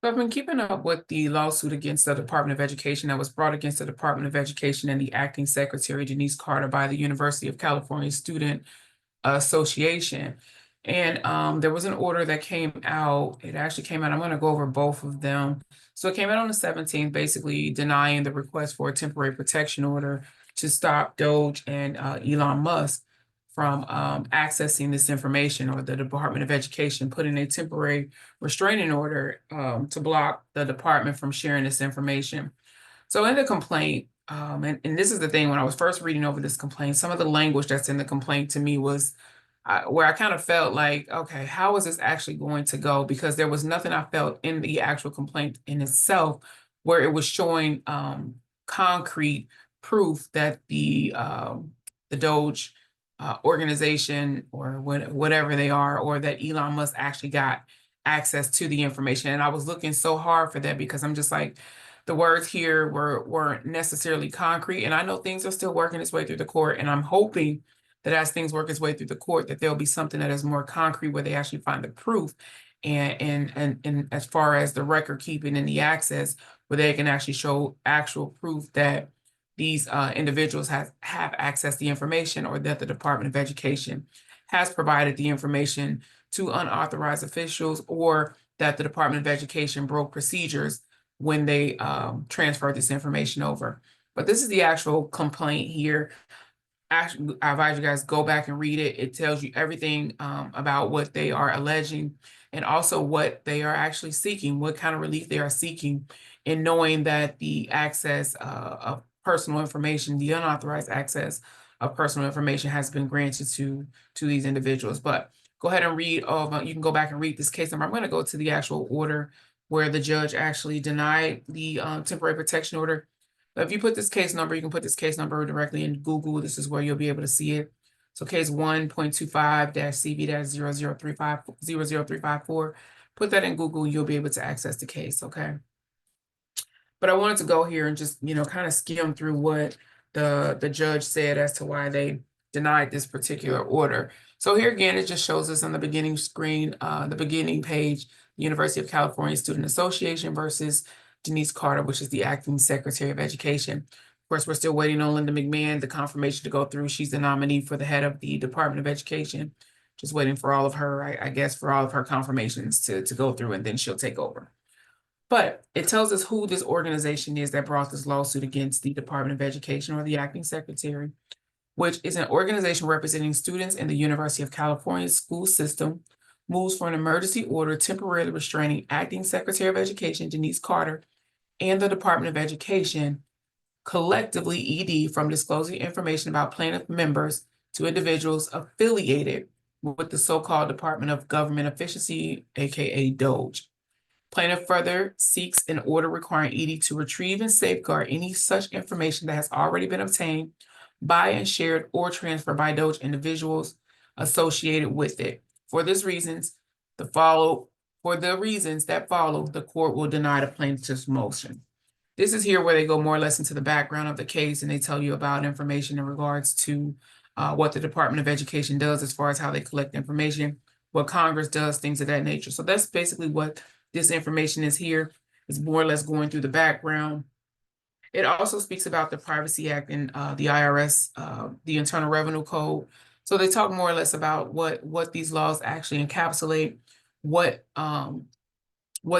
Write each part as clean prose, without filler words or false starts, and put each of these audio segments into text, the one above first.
So I've been keeping up with the lawsuit against the Department of Education that was brought against the Department of Education and the acting secretary, Denise Carter, by the University of California Student Association. And there was an order that came out. It actually came out. I'm going to go over both of them. So it came out on the 17th, basically denying the request for a temporary protection order to stop DOGE and Elon Musk from accessing this information, or the Department of Education putting a temporary restraining order to block the department from sharing this information. So in the complaint, and this is the thing, when I was first reading over this complaint, some of the language that's in the complaint to me was where I kind of felt like, okay, how is this actually going to go? Because there was nothing I felt in the actual complaint in itself where it was showing concrete proof that the DOGE organization, or whatever they are, or that Elon Musk actually got access to the information. And I was looking so hard for that, because I'm just like, the words here weren't necessarily concrete. And I know things are still working its way through the court. And I'm hoping that as things work its way through the court, that there'll be something that is more concrete, where they actually find the proof. And as far as the record keeping and the access, where they can actually show actual proof that these individuals have accessed the information, or that the Department of Education has provided the information to unauthorized officials, or that the Department of Education broke procedures when they transferred this information over. But this is the actual complaint here. Actually, I advise you guys go back and read it. It tells you everything about what they are alleging, and also what they are actually seeking, what kind of relief they are seeking, in knowing that the access of personal information, the unauthorized access of personal information, has been granted to these individuals. But go ahead and read you can go back and read this case number. I'm going to go to the actual order where the judge actually denied the temporary protection order. But if you put this case number, you can put this case number directly in Google. This is where you'll be able to see it. So case 1.25-CV-00354. Put that in Google, and you'll be able to access the case, okay? But I wanted to go here and just, kind of skim through what the judge said as to why they denied this particular order. So here again, it just shows us on the beginning screen, the beginning page, University of California Student Association versus Denise Carter, which is the acting secretary of education. Of course, we're still waiting on Linda McMahon, the confirmation to go through. She's the nominee for the head of the Department of Education. Just waiting for all of her, I guess, for all of her confirmations to go through, and then she'll take over. But it tells us who this organization is that brought this lawsuit against the Department of Education, or the acting secretary, which is an organization representing students in the University of California school system, moves for an emergency order temporarily restraining acting secretary of education, Denise Carter, and the Department of Education, collectively ED, from disclosing information about plaintiff members to individuals affiliated with the so-called Department of Government Efficiency, aka DOGE. Plaintiff further seeks an order requiring ED to retrieve and safeguard any such information that has already been obtained by and shared or transferred by DOGE individuals associated with it. For the reasons that follow, the court will deny the plaintiff's motion. This is here where they go more or less into the background of the case, and they tell you about information in regards to what the Department of Education does as far as how they collect information, what Congress does, things of that nature. So that's basically what this information is here. It's more or less going through the background. It also speaks about the Privacy Act and the IRS, the Internal Revenue Code. So they talk more or less about what these laws actually encapsulate, what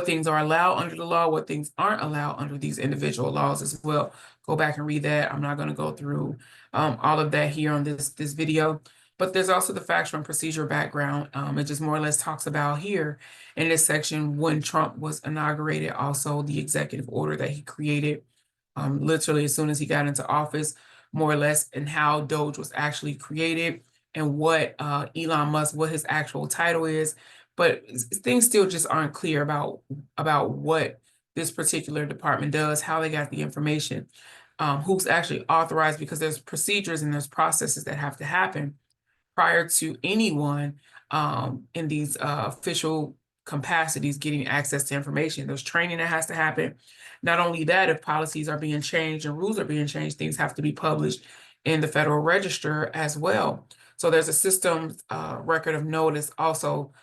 things are allowed under the law, what things aren't allowed under these individual laws as well. Go back and read that. I'm not going to go through all of that here on this video. But there's also the factual and procedure background. It just more or less talks about here in this section when Trump was inaugurated, also the executive order that he created literally as soon as he got into office, more or less, and how DOGE was actually created, and what Elon Musk, what his actual title is. But things still just aren't clear about what this particular department does, how they got the information, who's actually authorized, because there's procedures and there's processes that have to happen prior to anyone in these official capacities getting access to information. There's training that has to happen. Not only that, if policies are being changed and rules are being changed, things have to be published in the Federal Register as well. So there's a system record of notice also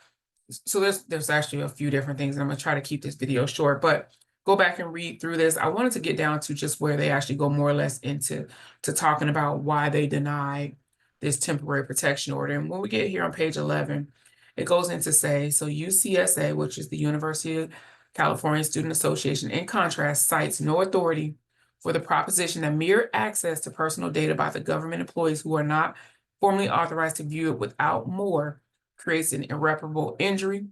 So there's actually a few different things, and I'm gonna try to keep this video short, but go back and read through this. I wanted to get down to just where they actually go more or less into talking about why they denied this temporary protection order. And when we get here on page 11, it goes into say, so UCSA, which is the University of California Student Association, in contrast, cites no authority for the proposition that mere access to personal data by the government employees who are not formally authorized to view it without more creates an irreparable injury.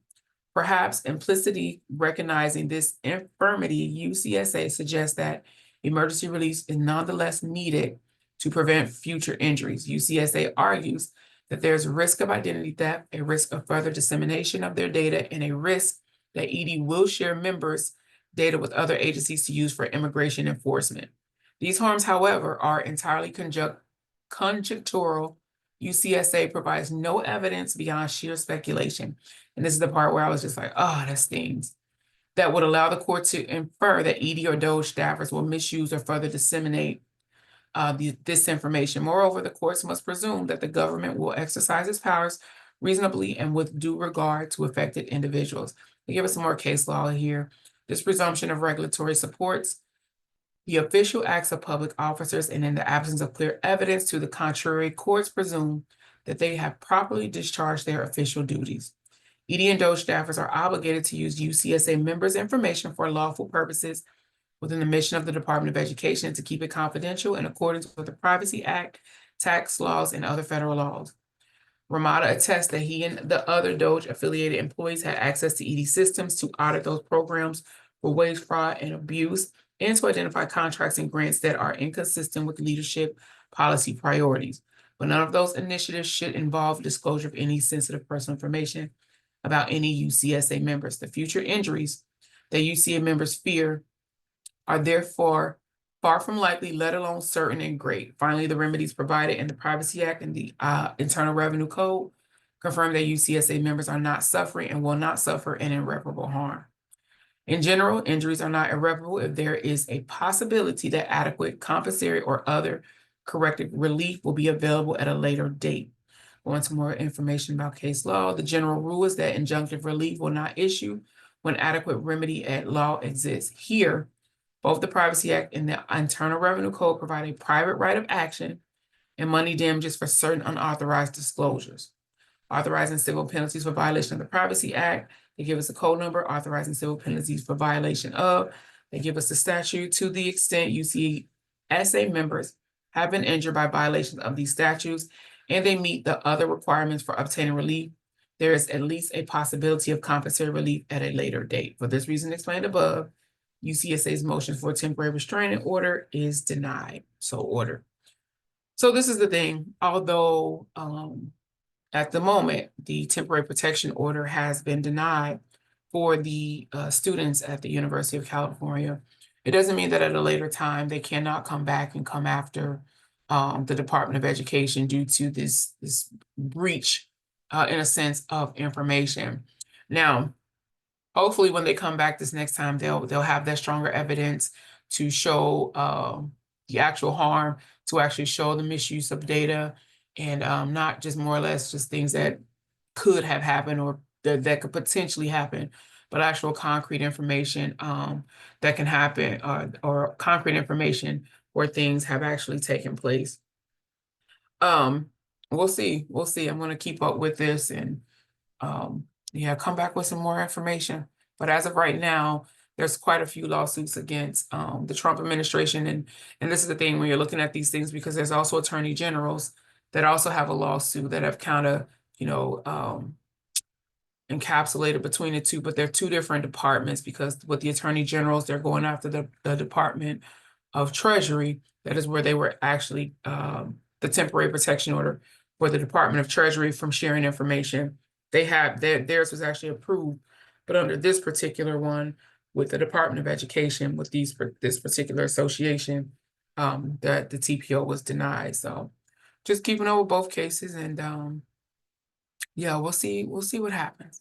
Perhaps implicitly recognizing this infirmity, UCSA suggests that emergency release is nonetheless needed to prevent future injuries. UCSA argues that there's a risk of identity theft, a risk of further dissemination of their data, and a risk that ED will share members' data with other agencies to use for immigration enforcement. These harms, however, are entirely conjectural. UCSA provides no evidence beyond sheer speculation. And this is the part where I was just like, oh, that stings. That would allow the court to infer that ED or DOGE staffers will misuse or further disseminate this information. Moreover, the courts must presume that the government will exercise its powers reasonably and with due regard to affected individuals. They give us some more case law here. This presumption of regulatory supports the official acts of public officers, and in the absence of clear evidence to the contrary, courts presume that they have properly discharged their official duties. ED and DOGE staffers are obligated to use UCSA members' information for lawful purposes within the mission of the Department of Education to keep it confidential in accordance with the Privacy Act, tax laws, and other federal laws. Ramada attests that he and the other DOGE-affiliated employees had access to ED systems to audit those programs for wage fraud and abuse, and to identify contracts and grants that are inconsistent with leadership policy priorities. But none of those initiatives should involve disclosure of any sensitive personal information about any UCSA members. The future injuries that UCSA members fear are therefore far from likely, let alone certain and great. Finally, the remedies provided in the Privacy Act and the Internal Revenue Code confirm that UCSA members are not suffering and will not suffer an irreparable harm. In general, injuries are not irreparable if there is a possibility that adequate compensatory or other corrective relief will be available at a later date. Going into more information about case law, the general rule is that injunctive relief will not issue when adequate remedy at law exists. Here, both the Privacy Act and the Internal Revenue Code provide a private right of action and money damages for certain unauthorized disclosures. Authorizing civil penalties for violation of the Privacy Act. They give us a code number. Authorizing civil penalties for violation of. They give us the statute. To the extent UCSA members have been injured by violations of these statutes and they meet the other requirements for obtaining relief, there is at least a possibility of compensatory relief at a later date. For this reason explained above, UCSA's motion for a temporary restraining order is denied. So ordered. So this is the thing. Although at the moment, the temporary protection order has been denied for the students at the University of California, it doesn't mean that at a later time they cannot come back and come after the Department of Education due to this breach, in a sense, of information. Now, hopefully, when they come back this next time, they'll have that stronger evidence to show the actual harm, to actually show the misuse of data, and not just more or less just things that could have happened or that could potentially happen, but actual concrete information that can happen, or concrete information where things have actually taken place. We'll see. I'm going to keep up with this and yeah, come back with some more information. But as of right now, there's quite a few lawsuits against the Trump administration. And this is the thing when you're looking at these things, because there's also attorney generals that also have a lawsuit that have kind of, encapsulated between the two, but they're two different departments, because with the attorney generals, they're going after the Department of Treasury. That is where they were actually the temporary protection order for the Department of Treasury from sharing information. They have theirs was actually approved, but under this particular one with the Department of Education, with this particular association, that the TPO was denied. So just keeping up with both cases, and yeah, we'll see what happens.